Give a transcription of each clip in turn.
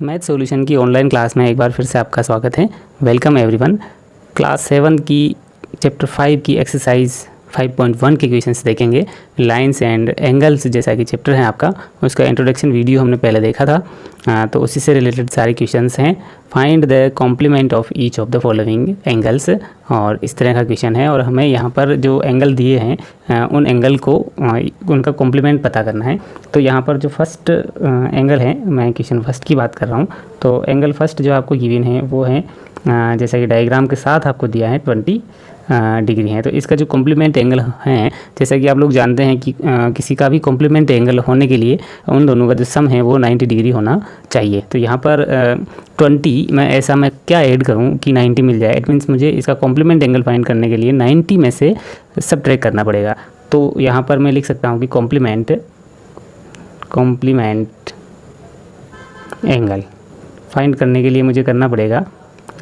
Math solution की online class में एक बार फिर से आपका स्वागत है। Welcome everyone. क्लास 7 की चैप्टर 5 की एक्सरसाइज 5.1 के क्वेश्चंस देखेंगे। लाइंस एंड एंगल्स जैसा कि चैप्टर है आपका, उसका इंट्रोडक्शन वीडियो हमने पहले देखा था, तो उसी से रिलेटेड सारे क्वेश्चंस हैं। Find the complement of each of the following angles, और इस तरह का क्वेश्चन है। और हमें यहाँ पर जो एंगल दिए हैं उन एंगल को उनका कॉम्प्लीमेंट पता करना है। तो यहाँ पर जो फर्स्ट एंगल है, मैं क्वेश्चन फर्स्ट की बात कर रहा हूँ। तो एंगल फर्स्ट जो आपको गिवन है वो है जैसा कि डायग्राम के साथ आपको दिया है 20 डिग्री है। तो इसका जो कॉम्प्लीमेंट एंगल है, जैसा कि आप लोग जानते हैं कि किसी का भी कॉम्प्लीमेंट एंगल होने के लिए उन दोनों का जो सम है वो 90 डिग्री होना चाहिए। तो यहाँ पर 20 मैं क्या ऐड करूँ कि 90 मिल जाए। इट मीन्स मुझे इसका कॉम्प्लीमेंट एंगल फाइंड करने के लिए 90 में से सबट्रैक्ट करना पड़ेगा। तो यहाँ पर मैं लिख सकता हूँ कि कॉम्प्लीमेंट एंगल फाइंड करने के लिए मुझे करना पड़ेगा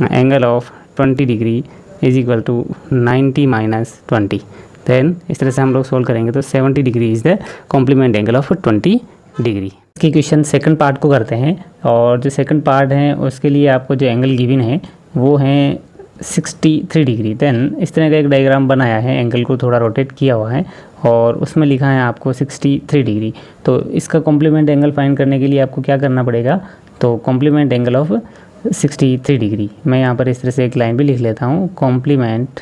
angle of 20 degree is equal to 90 minus 20। Then इस तरह से हम लोग सोल्व करेंगे तो 70 degree is the complement angle of 20 degree. इसकी क्वेश्चन सेकंड पार्ट को करते हैं, और जो सेकंड पार्ट है उसके लिए आपको जो एंगल गिवन है वो है 63 डिग्री। देन इस तरह का एक डायग्राम बनाया है, एंगल को थोड़ा रोटेट किया हुआ है और उसमें लिखा है आपको 63 डिग्री। तो इसका कॉम्प्लीमेंट एंगल फाइंड करने के लिए आपको क्या करना पड़ेगा, तो कॉम्प्लीमेंट एंगल ऑफ 63 डिग्री, मैं यहाँ पर इस तरह से एक लाइन भी लिख लेता हूँ, complement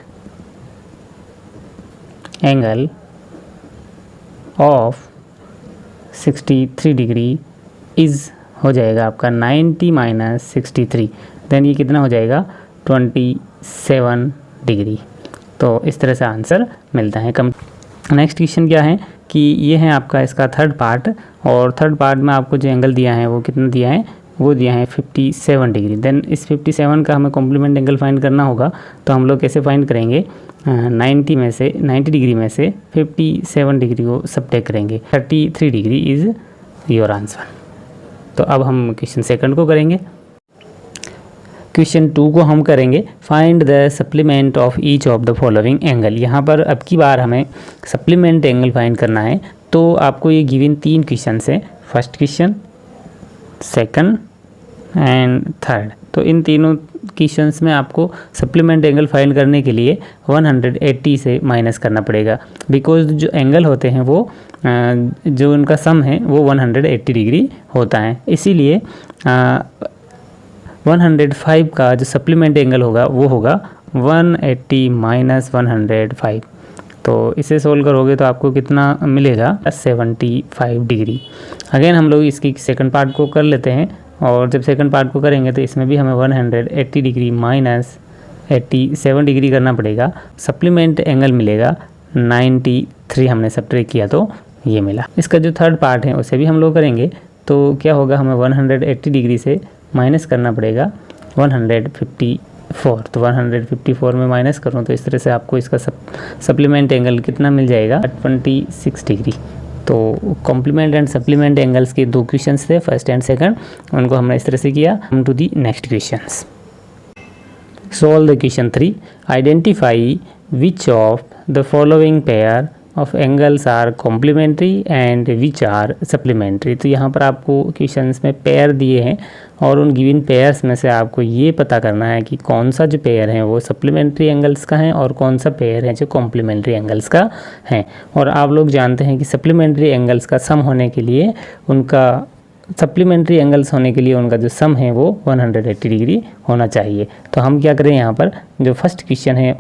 angle of 63 degree is हो जाएगा आपका 90 माइनस 63। देन ये कितना हो जाएगा 27 डिग्री। तो इस तरह से आंसर मिलता है। नेक्स्ट क्वेश्चन क्या है कि ये है आपका इसका थर्ड पार्ट, और थर्ड पार्ट में आपको जो एंगल दिया है वो कितना दिया है, वो दिया है 57 डिग्री। देन इस 57 का हमें कॉम्प्लीमेंट एंगल फाइंड करना होगा। तो हम लोग कैसे फाइंड करेंगे, 90 डिग्री में से 57 डिग्री को सबट्रैक्ट करेंगे। 33 डिग्री इज़ योर आंसर। तो अब हम क्वेश्चन सेकंड को करेंगे। क्वेश्चन 2 को हम करेंगे find the supplement of each of the following angle. यहाँ पर अब की बार हमें सप्लीमेंट एंगल फाइंड करना है। तो आपको ये गिवन 3 क्वेश्चन है, first question, second and third. तो इन तीनों क्वेश्चंस में आपको सप्लीमेंट एंगल फाइंड करने के लिए 180 से माइनस करना पड़ेगा, बिकॉज जो एंगल होते हैं वो जो उनका सम है वो 180 डिग्री होता है। इसीलिए 105 का जो सप्लीमेंट एंगल होगा वो होगा 180 माइनस 105। तो इसे सोल्व करोगे तो आपको कितना मिलेगा 75 डिग्री। अगेन हम लोग इसकी सेकंड पार्ट को कर लेते हैं, और जब सेकंड पार्ट को करेंगे तो इसमें भी हमें 180 डिग्री माइनस 87 डिग्री करना पड़ेगा। सप्लीमेंट एंगल मिलेगा 93, हमने सबट्रैक्ट किया तो ये मिला। इसका जो थर्ड पार्ट है उसे भी हम लोग करेंगे। तो क्या होगा, हमें 180 डिग्री से माइनस करना पड़ेगा 154। तो 154 में माइनस करूँ तो इस तरह से आपको इसका सप्लीमेंट एंगल कितना मिल जाएगा 26 डिग्री। तो कॉम्प्लीमेंट एंड सप्लीमेंट एंगल्स के 2 क्वेश्चंस थे, फर्स्ट एंड सेकंड, उनको हमने इस तरह से किया। हम to the next questions. Solve the question 3। Identify which of the following pair of angles are complementary and which are supplementary. तो यहाँ पर आपको क्वेश्चंस में पेयर दिए हैं, और उन गिवन पेयर्स में से आपको ये पता करना है कि कौन सा जो पेयर है वो सप्लीमेंट्री एंगल्स का है और कौन सा पेयर है जो कॉम्प्लीमेंट्री एंगल्स का है। और आप लोग जानते हैं कि सप्लीमेंट्री एंगल्स का सम होने के लिए उनका सप्लीमेंट्री एंगल्स होने के लिए उनका जो सम है वो 180 डिग्री होना चाहिए। तो हम क्या करें, यहाँ पर जो फर्स्ट क्वेश्चन है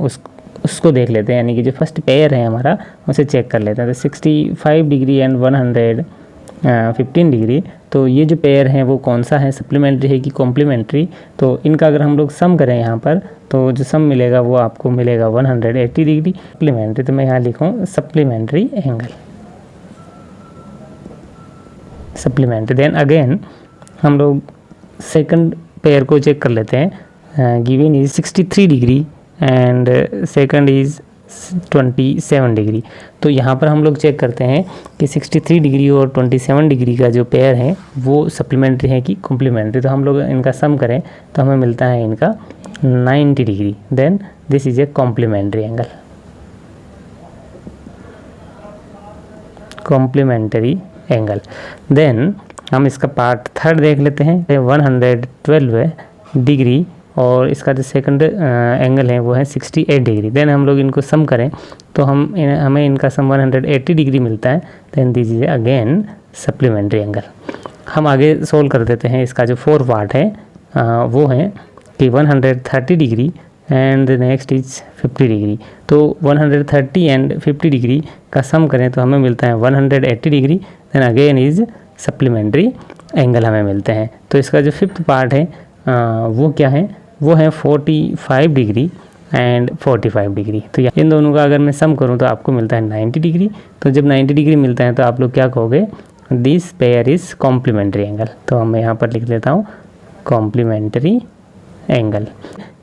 उसको देख लेते हैं, यानी कि जो फर्स्ट पेयर है हमारा उसे चेक कर लेते हैं। तो 65 डिग्री एंड 115 डिग्री, तो ये जो पेयर है वो कौन सा है, सप्लीमेंट्री है कि कॉम्प्लीमेंट्री। तो इनका अगर हम लोग सम करें यहाँ पर तो जो सम मिलेगा वो आपको मिलेगा 180 डिग्री सप्लीमेंट्री। तो मैं यहाँ लिखूँ supplementary angle, supplementary. Then again हम लोग सेकंड पेयर को चेक कर लेते हैं। Given is 63 degree and second is 27 degree. तो यहाँ पर हम लोग चेक करते हैं कि 63 डिग्री और 27 डिग्री का जो पेयर है वो सप्लीमेंट्री है कि कॉम्प्लीमेंट्री। तो हम लोग इनका सम करें तो हमें मिलता है इनका 90 degree. Then this is a complementary angle, complementary angle. Then हम इसका पार्ट थर्ड देख लेते हैं। 112 डिग्री और इसका जो सेकंड एंगल है वो है 68 डिग्री। देन हम लोग इनको सम करें तो हमें इनका सम 180 डिग्री मिलता है। Then this is again supplementary angle. हम आगे सोल्व कर देते हैं। इसका जो फोर्थ पार्ट है वो है कि 130 degree and next is 50 degree. तो 130 एंड 50 डिग्री का सम करें तो हमें मिलता है 180 degree. Then again is supplementary angle हमें मिलते हैं। तो इसका जो फिफ्थ पार्ट है वो क्या है, वो है 45 डिग्री एंड 45 डिग्री। तो इन दोनों का अगर मैं सम करूं तो आपको मिलता है 90 डिग्री। तो जब 90 डिग्री मिलता है तो आप लोग क्या कहोगे, this pair is complementary angle. तो मैं यहाँ पर लिख लेता हूँ कॉम्प्लीमेंट्री एंगल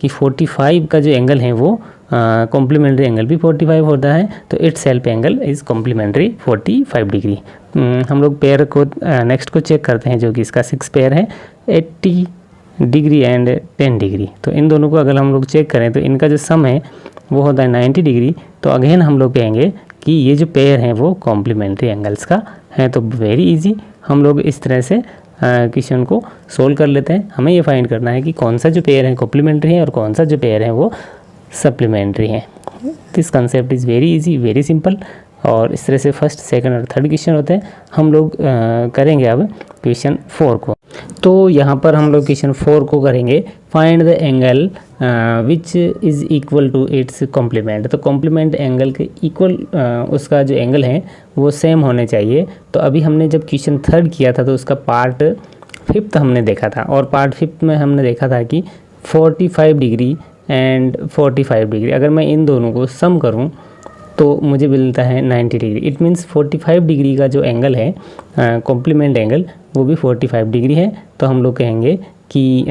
कि 45 का जो एंगल है वो कॉम्प्लीमेंट्री एंगल भी 45 होता है। तो itself angle is complementary 45 degree. हम लोग पेयर को नेक्स्ट को चेक करते हैं जो कि इसका 6 पेयर है 80 डिग्री एंड 10 डिग्री। तो इन दोनों को अगर हम लोग चेक करें तो इनका जो सम है वो होता है 90 डिग्री। तो अगेन हम लोग कहेंगे कि ये जो पेयर है वो कॉम्प्लीमेंट्री एंगल्स का है। तो वेरी इजी हम लोग इस तरह से क्वेश्चन को सोल्व कर लेते हैं। हमें ये फाइंड करना है कि कौन सा जो पेयर है कॉम्प्लीमेंट्री है और कौन सा जो पेयर है वो सप्लीमेंट्री है। This concept is very easy, very simple. और इस तरह से फर्स्ट, सेकंड और थर्ड क्वेश्चन होते हैं। हम लोग करेंगे अब क्वेश्चन 4 को। तो यहाँ पर हम लोग क्वेश्चन 4 को करेंगे, find the angle which is equal to its complement. तो कॉम्प्लीमेंट एंगल के इक्वल उसका जो एंगल है वो सेम होने चाहिए। तो अभी हमने जब क्वेश्चन थर्ड किया था तो उसका पार्ट फिफ्थ हमने देखा था और पार्ट फिफ्थ में हमने देखा था कि 45 डिग्री एंड 45 डिग्री अगर मैं इन दोनों को सम करूं तो मुझे मिलता है 90 डिग्री। इट मीन्स 45 डिग्री का जो एंगल है कॉम्प्लीमेंट एंगल वो भी 45 डिग्री है। तो हम लोग कहेंगे कि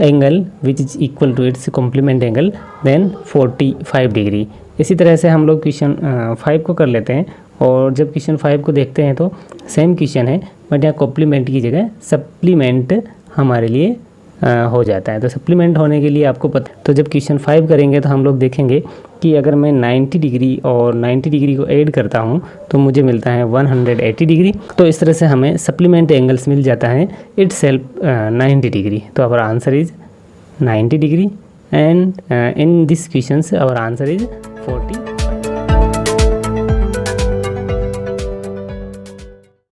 angle which is equal to its complement angle then 45 degree. इसी तरह से हम लोग क्वेश्चन 5 को कर लेते हैं। और जब क्वेश्चन 5 को देखते हैं तो सेम क्वेश्चन है बट यहाँ कॉम्प्लीमेंट की जगह सप्लीमेंट हमारे लिए हो जाता है। तो सप्लीमेंट होने के लिए आपको पता, तो जब क्वेश्चन 5 करेंगे तो हम लोग देखेंगे कि अगर मैं 90 डिग्री और 90 डिग्री को ऐड करता हूँ तो मुझे मिलता है 180 डिग्री। तो इस तरह से हमें सप्लीमेंट एंगल्स मिल जाता है इट सेल्फ 90 डिग्री। तो our answer is 90 degree and in this question our answer is 40